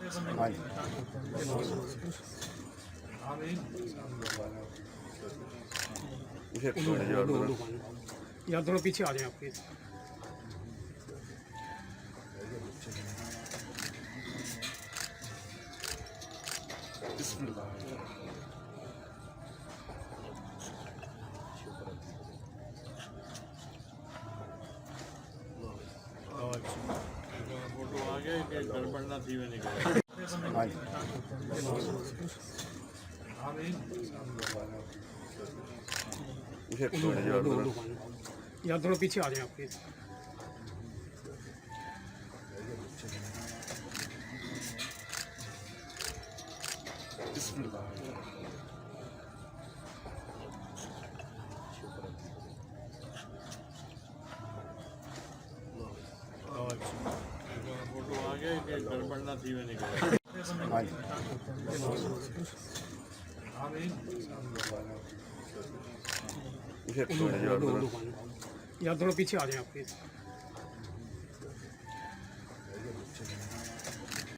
हाँ जी। या थोड़ा पीछे आ जाए आपके। फोटो आ गया कि गड़बड़ थी मैंने हाँ जी। या थोड़ा पीछे आ जाए आपके। फोटो आ गया कि गड़बड़ थी मैंने हाँ जी। या थोड़ा पीछे आ जाए आपके।